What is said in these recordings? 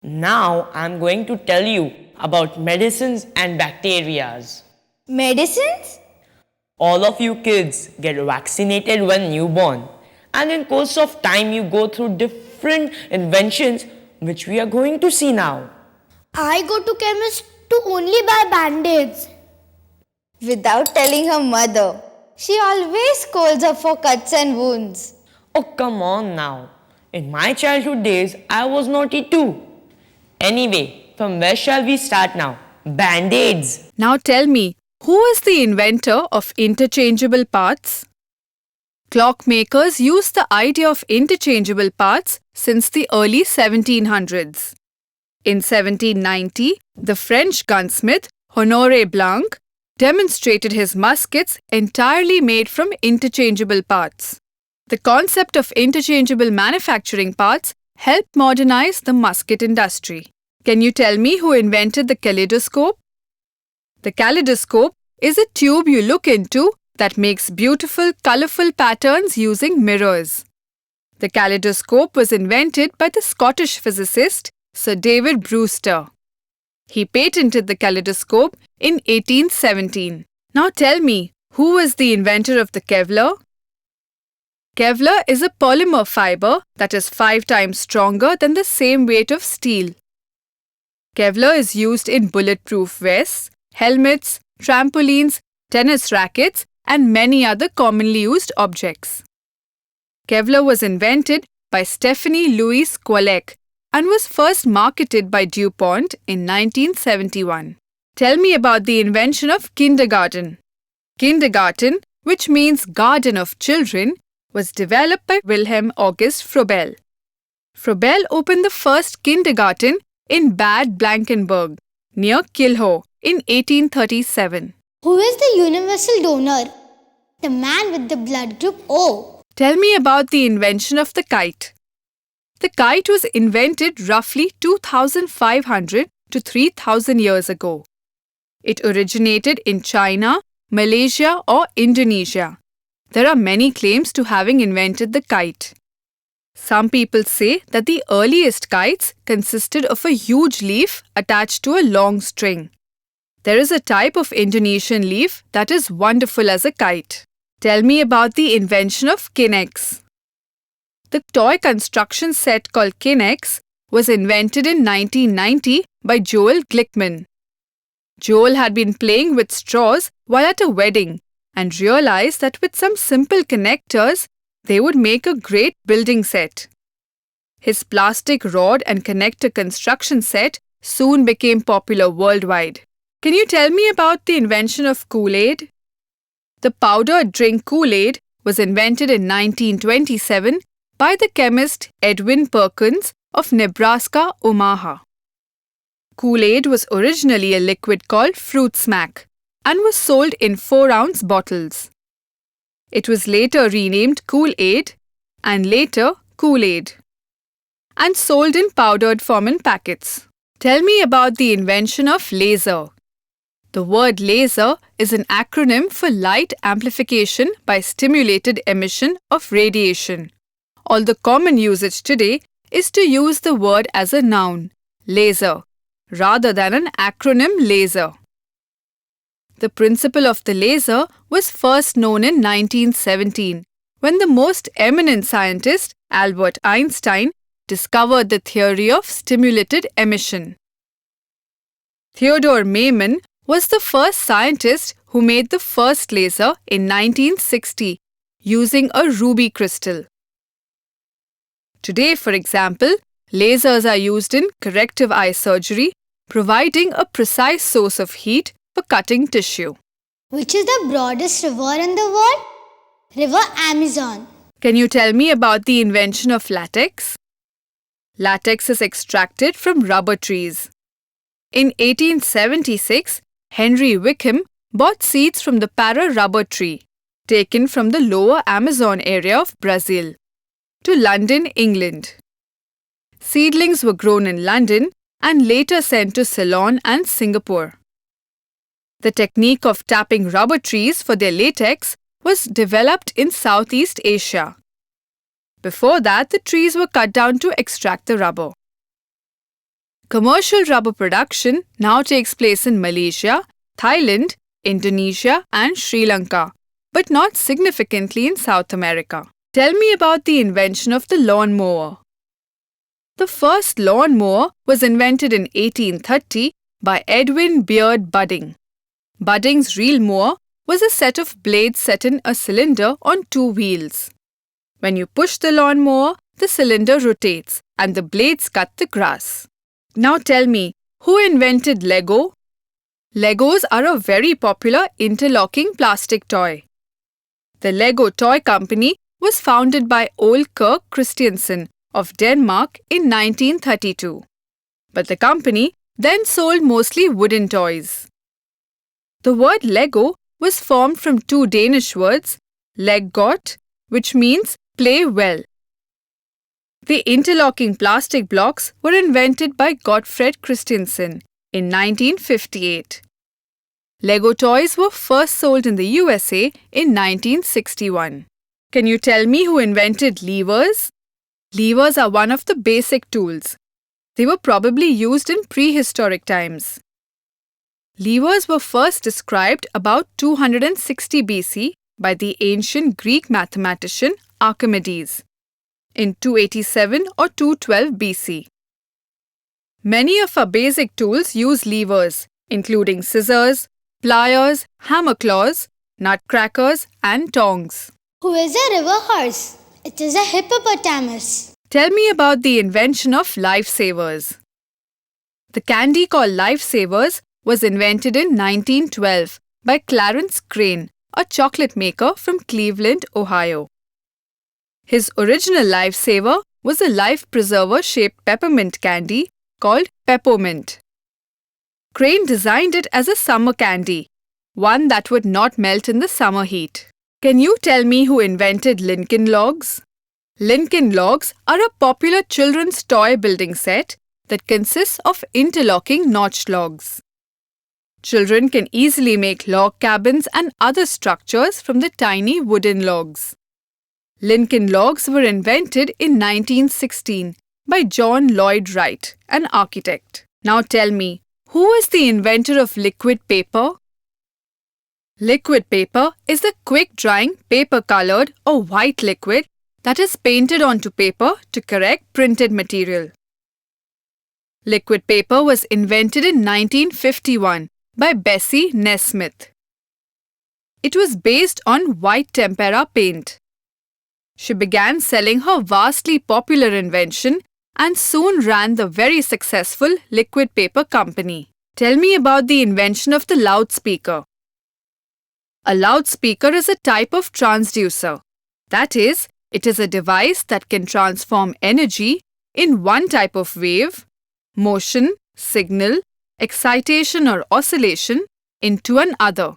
Now I'm going to tell you about medicines and bacterias. Medicines? All of you kids get vaccinated when newborn, and in course of time you go through different inventions which we are going to see now. I go to chemist to only buy band-aids. Without telling her mother. She always scolds her for cuts and wounds. Oh, come on now. In my childhood days, I was naughty too. Anyway, from where shall we start now? Band-aids. Now tell me, who is the inventor of interchangeable parts? Clockmakers used the idea of interchangeable parts since the early 1700s. In 1790, the French gunsmith Honoré Blanc demonstrated his muskets entirely made from interchangeable parts. The concept of interchangeable manufacturing parts helped modernize the musket industry. Can you tell me who invented the kaleidoscope? The kaleidoscope is a tube you look into that makes beautiful, colorful patterns using mirrors. The kaleidoscope was invented by the Scottish physicist Sir David Brewster. He patented the kaleidoscope in 1817. Now tell me, who was the inventor of the Kevlar? Kevlar is a polymer fiber that is 5 times stronger than the same weight of steel. Kevlar is used in bulletproof vests, helmets, trampolines, tennis rackets, and many other commonly used objects. Kevlar was invented by Stephanie Louise Qualec and was first marketed by DuPont in 1971. Tell me about the invention of kindergarten. Kindergarten, which means garden of children, was developed by Wilhelm August Froebel. Froebel opened the first kindergarten in Bad Blankenburg, near Kilhoe, in 1837. Who is the universal donor? The man with the blood group O. Tell me about the invention of the kite. The kite was invented roughly 2,500 to 3,000 years ago. It originated in China, Malaysia, or Indonesia. There are many claims to having invented the kite. Some people say that the earliest kites consisted of a huge leaf attached to a long string. There is a type of Indonesian leaf that is wonderful as a kite. Tell me about the invention of Kinex. The toy construction set called Kinex was invented in 1990 by Joel Glickman. Joel had been playing with straws while at a wedding and realized that with some simple connectors, they would make a great building set. His plastic rod and connector construction set soon became popular worldwide. Can you tell me about the invention of Kool-Aid? The powdered drink Kool-Aid was invented in 1927 by the chemist Edwin Perkins of Nebraska, Omaha. Kool-Aid was originally a liquid called Fruit Smack and was sold in 4-ounce bottles. It was later renamed Kool-Aid and later Kool-Aid and sold in powdered form in packets. Tell me about the invention of laser. The word laser is an acronym for light amplification by stimulated emission of radiation. Although common usage today is to use the word as a noun, laser, rather than an acronym laser. The principle of the laser was first known in 1917 when the most eminent scientist, Albert Einstein, discovered the theory of stimulated emission. Theodore Maiman was the first scientist who made the first laser in 1960 using a ruby crystal. Today, for example, lasers are used in corrective eye surgery, providing a precise source of heat for cutting tissue. Which is the broadest river in the world? River Amazon. Can you tell me about the invention of latex? Latex is extracted from rubber trees. In 1876, Henry Wickham bought seeds from the para rubber tree, taken from the lower Amazon area of Brazil, to London, England. Seedlings were grown in London and later sent to Ceylon and Singapore. The technique of tapping rubber trees for their latex was developed in Southeast Asia. Before that, the trees were cut down to extract the rubber. Commercial rubber production now takes place in Malaysia, Thailand, Indonesia, and Sri Lanka, but not significantly in South America. Tell me about the invention of the lawn mower. The first lawn mower was invented in 1830 by Edwin Beard Budding. Budding's reel mower was a set of blades set in a cylinder on two wheels. When you push the lawn mower, the cylinder rotates and the blades cut the grass. Now tell me, who invented Lego? Legos are a very popular interlocking plastic toy. The Lego Toy Company was founded by Ole Kirk Christiansen of Denmark in 1932. But the company then sold mostly wooden toys. The word Lego was formed from two Danish words, leggot, which means play well. The interlocking plastic blocks were invented by Gottfred Christiansen in 1958. Lego toys were first sold in the USA in 1961. Can you tell me who invented levers? Levers are one of the basic tools. They were probably used in prehistoric times. Levers were first described about 260 BC by the ancient Greek mathematician Archimedes in 287 or 212 BC. Many of our basic tools use levers, including scissors, pliers, hammer claws, nutcrackers, and tongs. Who is a river horse? It is a hippopotamus. Tell me about the invention of lifesavers. The candy called Lifesavers was invented in 1912 by Clarence Crane, a chocolate maker from Cleveland, Ohio. His original lifesaver was a life preserver-shaped peppermint candy called Peppermint. Crane designed it as a summer candy, one that would not melt in the summer heat. Can you tell me who invented Lincoln Logs? Lincoln Logs are a popular children's toy building set that consists of interlocking notched logs. Children can easily make log cabins and other structures from the tiny wooden logs. Lincoln Logs were invented in 1916 by John Lloyd Wright, an architect. Now tell me, who is the inventor of liquid paper? Liquid paper is the quick-drying paper-colored or white liquid that is painted onto paper to correct printed material. Liquid paper was invented in 1951 by Bessie Nesmith. It was based on white tempera paint. She began selling her vastly popular invention and soon ran the very successful liquid paper company. Tell me about the invention of the loudspeaker. A loudspeaker is a type of transducer. That is, it is a device that can transform energy in one type of wave, motion, signal, excitation or oscillation into another.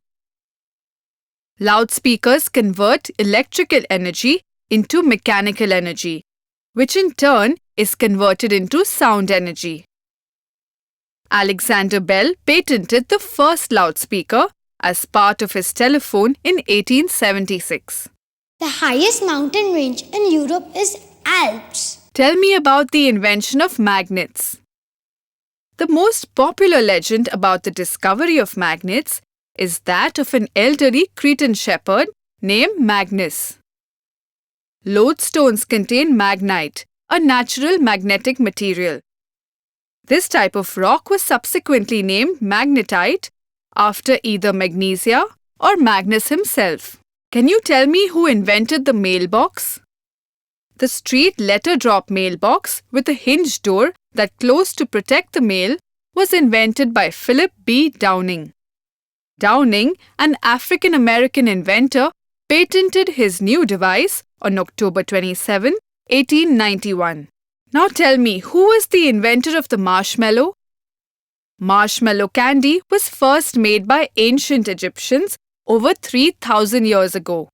Loudspeakers convert electrical energy into mechanical energy, which in turn is converted into sound energy. Alexander Bell patented the first loudspeaker as part of his telephone in 1876. The highest mountain range in Europe is Alps. Tell me about the invention of magnets. The most popular legend about the discovery of magnets is that of an elderly Cretan shepherd named Magnus. Lodestones contain magnite, a natural magnetic material. This type of rock was subsequently named magnetite after either Magnesia or Magnus himself. Can you tell me who invented the mailbox? The street letter drop mailbox with a hinged door that closed to protect the mail was invented by Philip B. Downing. Downing, an African-American inventor, patented his new device on October 27, 1891. Now tell me, who is the inventor of the marshmallow? Marshmallow candy was first made by ancient Egyptians over 3,000 years ago.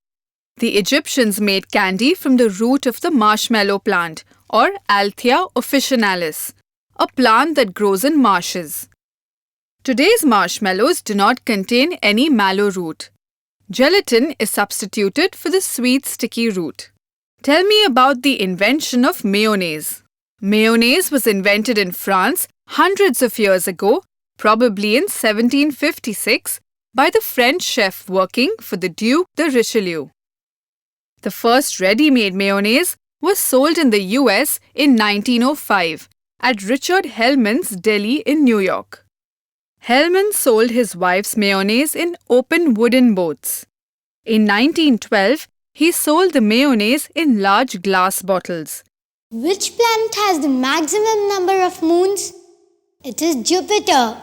The Egyptians made candy from the root of the marshmallow plant, or Althea officinalis, a plant that grows in marshes. Today's marshmallows do not contain any mallow root. Gelatin is substituted for the sweet sticky root. Tell me about the invention of mayonnaise. Mayonnaise was invented in France hundreds of years ago, probably in 1756, by the French chef working for the Duc de Richelieu. The first ready-made mayonnaise was sold in the US in 1905 at Richard Hellman's deli in New York. Hellman sold his wife's mayonnaise in open wooden boats. In 1912, he sold the mayonnaise in large glass bottles. Which planet has the maximum number of moons? It is Jupiter.